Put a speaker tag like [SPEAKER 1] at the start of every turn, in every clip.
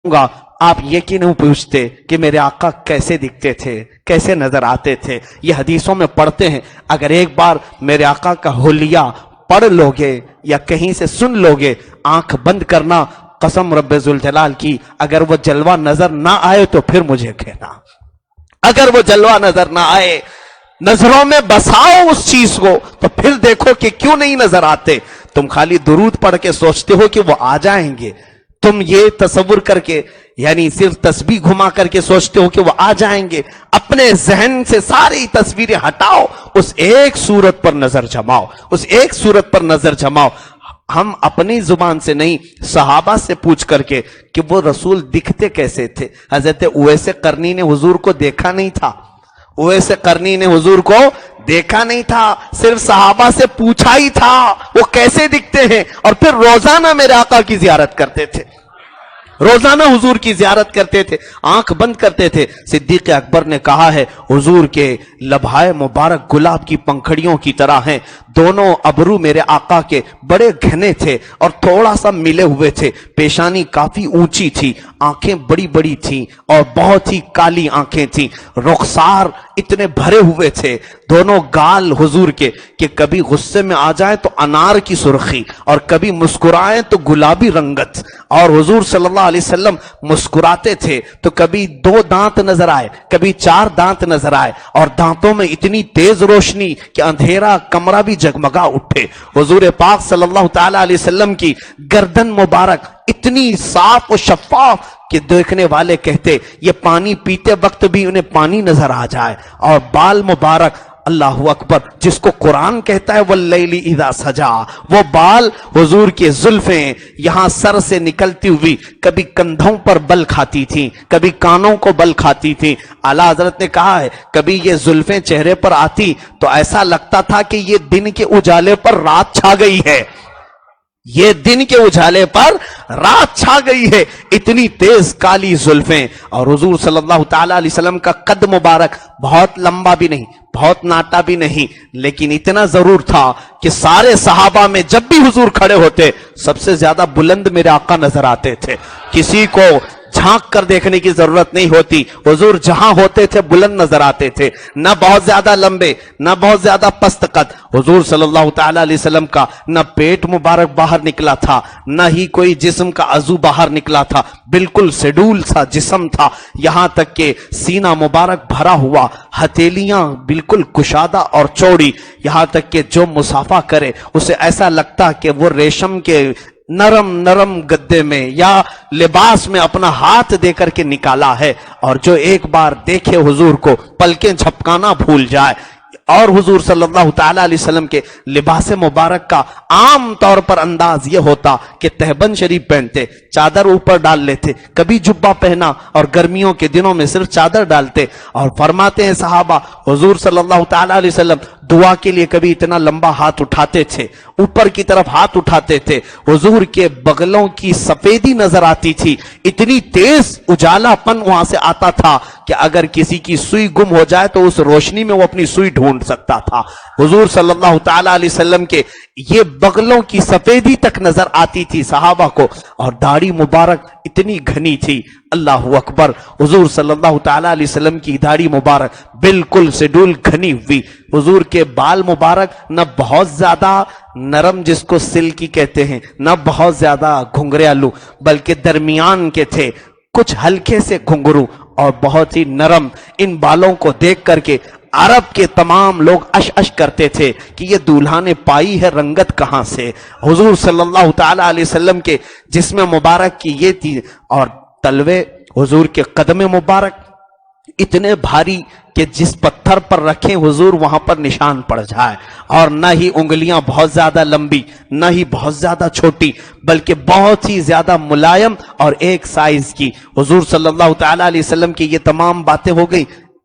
[SPEAKER 1] گا آپ یہ کیوں نہیں پوچھتے کہ میرے آقا کیسے دکھتے تھے، کیسے نظر آتے تھے؟ یہ حدیثوں میں پڑھتے ہیں۔ اگر ایک بار میرے آقا کا حلیہ پڑھ لوگے یا کہیں سے سن لوگے، آنکھ بند کرنا، قسم رب ذوالجلال کی، اگر وہ جلوہ نظر نہ آئے تو پھر مجھے کہنا۔ اگر وہ جلوہ نظر نہ آئے، نظروں میں بساؤ اس چیز کو، تو پھر دیکھو کہ کیوں نہیں نظر آتے۔ تم خالی درود پڑھ کے سوچتے ہو کہ وہ آ جائیں گے، تم یہ تصور کر کے یعنی صرف تسبیح گھما کر کے سوچتے ہو کہ وہ آ جائیں گے۔ اپنے ذہن سے ساری تصویریں ہٹاؤ، اس ایک صورت پر نظر جماؤ، اس ایک صورت پر نظر جماؤ۔ ہم اپنی زبان سے نہیں، صحابہ سے پوچھ کر کے کہ وہ رسول دکھتے کیسے تھے۔ حضرت اویس قرنی نے حضور کو دیکھا نہیں تھا، اویس قرنی نے حضور کو دیکھا نہیں تھا، صرف صحابہ سے پوچھا ہی تھا وہ کیسے دکھتے ہیں، اور پھر روزانہ میرے آقا کی زیارت کرتے تھے، روزانہ حضور کی زیارت کرتے تھے، آنکھ بند کرتے تھے۔ صدیق اکبر نے کہا ہے حضور کے لبھائے مبارک گلاب کی پنکھڑیوں کی طرح ہیں، دونوں ابرو میرے آقا کے بڑے گھنے تھے اور تھوڑا سا ملے ہوئے تھے، پیشانی کافی اونچی تھی، آنکھیں بڑی بڑی تھیں اور بہت ہی کالی آنکھیں تھیں، رخسار اتنے بھرے ہوئے تھے، دونوں گال حضور کے کہ کبھی غصے میں آ جائیں تو انار کی سرخی اور کبھی مسکرائیں تو گلابی رنگت، اور حضور صلی اللہ علیہ وسلم مسکراتے تھے تو کبھی 2 دانت نظر آئے، کبھی 4 دانت نظر آئے، اور دانتوں میں اتنی تیز روشنی کہ اندھیرا کمرہ بھی جگمگا اٹھے۔ حضور پاک صلی اللہ تعالی علیہ وسلم کی گردن مبارک اتنی صاف و شفاف کہ دیکھنے والے کہتے یہ پانی پیتے وقت بھی انہیں پانی نظر آ جائے، اور بال مبارک، اللہ اکبر، جس کو قرآن کہتا ہے واللیل اذا سجا، وہ بال حضور کے زلفیں یہاں سر سے نکلتی ہوئی کبھی کندھوں پر بل کھاتی تھیں، کبھی کانوں کو بل کھاتی تھیں۔ اعلیٰ حضرت نے کہا ہے کبھی یہ زلفیں چہرے پر آتی تو ایسا لگتا تھا کہ یہ دن کے اجالے پر رات چھا گئی ہے، یہ دن کے اجالے پر رات چھا گئی ہے، اتنی تیز کالی زلفیں۔ اور حضور صلی اللہ تعالی علیہ وسلم کا قد مبارک بہت لمبا بھی نہیں، بہت ناٹا بھی نہیں، لیکن اتنا ضرور تھا کہ سارے صحابہ میں جب بھی حضور کھڑے ہوتے سب سے زیادہ بلند میرے آقا نظر آتے تھے، کسی کو جھانک کر دیکھنے کی ضرورت نہیں ہوتی، حضور جہاں ہوتے تھے بلند نظر آتے تھے، نہ بہت زیادہ لمبے نہ بہت زیادہ پست قد۔ حضور صلی اللہ تعالی علیہ وسلم کا نہ پیٹ مبارک باہر نکلا تھا، نہ ہی کوئی جسم کا عضو باہر نکلا تھا، بالکل شیڈول سا جسم تھا، یہاں تک کہ سینہ مبارک بھرا ہوا، ہتھیلیاں بالکل کشادہ اور چوڑی، یہاں تک کہ جو مصافحہ کرے اسے ایسا لگتا کہ وہ ریشم کے نرم نرم گدے میں یا لباس میں اپنا ہاتھ دے کر کے نکالا ہے، اور جو ایک بار دیکھے حضور کو پلکیں جھپکانا بھول جائے۔ اور حضور صلی اللہ تعالی علیہ وسلم کے لباس مبارک کا عام طور پر انداز یہ ہوتا کہ تہبند شریف پہنتے، چادر اوپر ڈال لیتے، کبھی جبہ پہنا اور گرمیوں کے دنوں میں صرف چادر ڈالتے، اور فرماتے ہیں صحابہ حضور صلی اللہ تعالی علیہ وسلم دعا کے لیے کبھی اتنا لمبا ہاتھ اٹھاتے تھے، اوپر کی طرف ہاتھ اٹھاتے تھے، حضور کے بغلوں کی سفیدی نظر آتی تھی، اتنی تیز اجالا پن وہاں سے آتا تھا کہ اگر کسی کی سوئی گم ہو جائے تو اس روشنی میں وہ اپنی سوئی ڈھونڈ سکتا تھا۔ حضور صلی اللہ تعالی علیہ وسلم کے یہ بغلوں کی سفیدی تک نظر آتی تھی صحابہ کو، اور داڑھی مبارک اتنی گھنی تھی، اللہ اکبر، حضور صلی اللہ تعالی علیہ وسلم کی داڑھی مبارک بالکل شیڈول گھنی ہوئی، حضور کے بال مبارک نہ بہت زیادہ نرم جس کو سلکی کہتے ہیں، نہ بہت زیادہ گھنگریالو، بلکہ درمیان کے تھے، کچھ ہلکے سے گھنگرو اور بہت ہی نرم۔ ان بالوں کو دیکھ کر کے عرب کے تمام لوگ اش اش کرتے تھے کہ یہ دولہا نے پائی ہے رنگت کہاں سے۔ حضور صلی اللہ تعالی علیہ وسلم کے جسم مبارک کی یہ تھی، اور تلوے حضور کے قدم مبارک اتنے بھاری کہ جس پتھر پر رکھیں حضور وہاں پر نشان پڑ جائے، اور نہ ہی انگلیاں بہت زیادہ لمبی نہ ہی بہت زیادہ چھوٹی، بلکہ بہت ہی زیادہ ملائم اور ایک سائز کی۔ حضور صلی اللہ تعالی علیہ وسلم کی یہ تمام باتیں ہو گئی،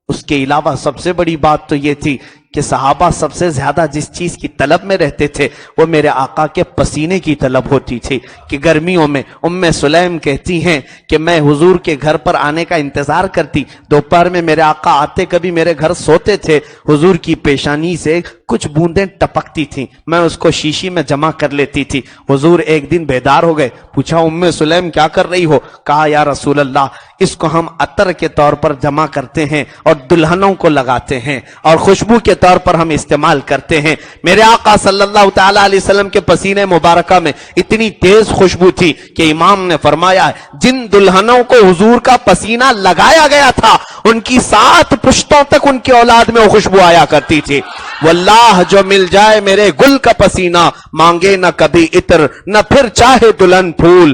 [SPEAKER 1] اس کے علاوہ سب سے بڑی بات تو یہ تھی کہ صحابہ سب سے زیادہ جس چیز کی طلب میں رہتے تھے وہ میرے آقا کے پسینے کی طلب ہوتی تھی کہ گرمیوں میں ام سلیم کہتی ہیں کہ میں حضور کے گھر پر آنے کا انتظار کرتی، دوپہر میں میرے آقا آتے، کبھی میرے گھر سوتے تھے، حضور کی پیشانی سے کچھ بوندیں ٹپکتی تھیں، میں اس کو شیشی میں جمع کر لیتی تھی۔ حضور ایک دن بیدار ہو گئے، پوچھا ام سلیم کیا کر رہی ہو؟ کہا یا رسول اللہ اس کو ہم عطر کے طور پر جمع کرتے ہیں اور دلہنوں کو لگاتے ہیں اور خوشبو کے طور پر ہم استعمال کرتے ہیں۔ میرے آقا صلی اللہ تعالی علیہ وسلم کے پسینے مبارکہ میں اتنی تیز خوشبو تھی کہ امام نے فرمایا جن دلہنوں کو حضور کا پسینہ لگایا گیا تھا ان کی 7 پشتوں تک ان کی اولاد میں وہ خوشبو آیا کرتی تھی۔ واللہ جو مل جائے میرے گل کا پسینہ مانگے نہ کبھی عطر نہ پھر چاہے دلہن پھول۔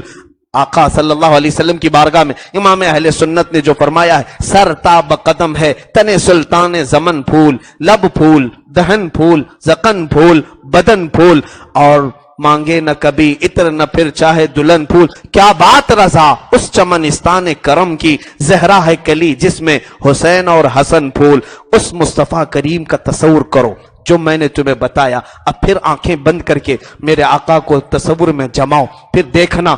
[SPEAKER 1] آقا صلی اللہ علیہ وسلم کی بارگاہ میں امام اہل سنت نے جو فرمایا ہے، سر تاب قدم ہے تنے سلطان زمن پھول، لب پھول، دہن پھول، زقن پھول، بدن پھول، اور مانگے نہ کبھی عطر نہ پھر چاہے دلہن پھول۔ کیا بات رضا اس چمنستان کرم کی، زہرا ہے کلی جس میں حسین اور حسن پھول۔ اس مصطفیٰ کریم کا تصور کرو جو میں نے تمہیں بتایا، اب پھر آنکھیں بند کر کے میرے آقا کو تصور میں جماؤ، پھر دیکھنا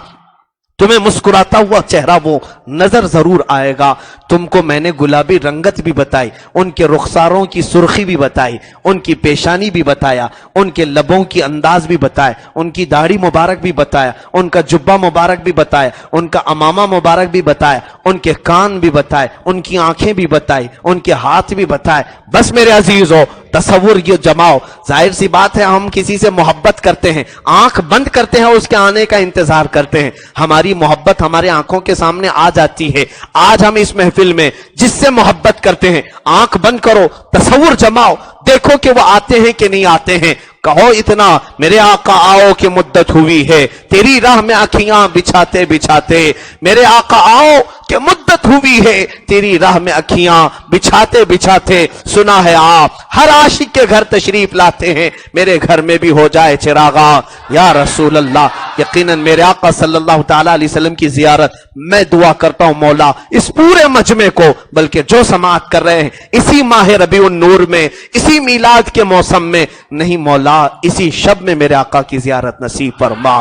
[SPEAKER 1] تمہیں مسکراتا ہوا چہرہ وہ نظر ضرور آئے گا۔ تم کو میں نے گلابی رنگت بھی بتائی، ان کے رخساروں کی سرخی بھی بتائی، ان کی پیشانی بھی بتایا، ان کے لبوں کی انداز بھی بتایا، ان کی داڑھی مبارک بھی بتایا، ان کا جبہ مبارک بھی بتایا، ان کا امامہ مبارک بھی بتایا، ان کے کان بھی بتائے، ان کی آنکھیں بھی بتائی، ان کے ہاتھ بھی بتائے۔ بس میرے عزیزو تصور یہ جماؤ، ظاہر سی بات ہے ہم کسی سے محبت کرتے ہیں، آنکھ بند کرتے ہیں، اس کے آنے کا انتظار کرتے ہیں، ہماری محبت ہمارے آنکھوں کے سامنے آ جاتی ہے۔ آج ہم اس محفل میں جس سے محبت کرتے ہیں آنکھ بند کرو، تصور جماؤ، دیکھو کہ وہ آتے ہیں کہ نہیں آتے ہیں۔ کہو اتنا میرے آقا آؤ کہ مدت ہوئی ہے تیری راہ میں اکھیاں بچھاتے بچھاتے، میرے آقا آؤ کہ مدت ہوئی ہے تیری راہ میں اکھیاں بچھاتے بچھاتے۔ سنا ہے آپ ہر عاشق کے گھر تشریف لاتے ہیں، میرے گھر میں بھی ہو جائے چراغاں یا رسول اللہ۔ یقیناً میرے آقا صلی اللہ تعالی علیہ وسلم کی زیارت میں دعا کرتا ہوں مولا اس پورے مجمع کو، بلکہ جو سماعت کر رہے ہیں اسی ماہ ربیع النور میں، اسی میلاد کے موسم میں، نہیں مولا اسی شب میں میرے آقا کی زیارت نصیب فرما۔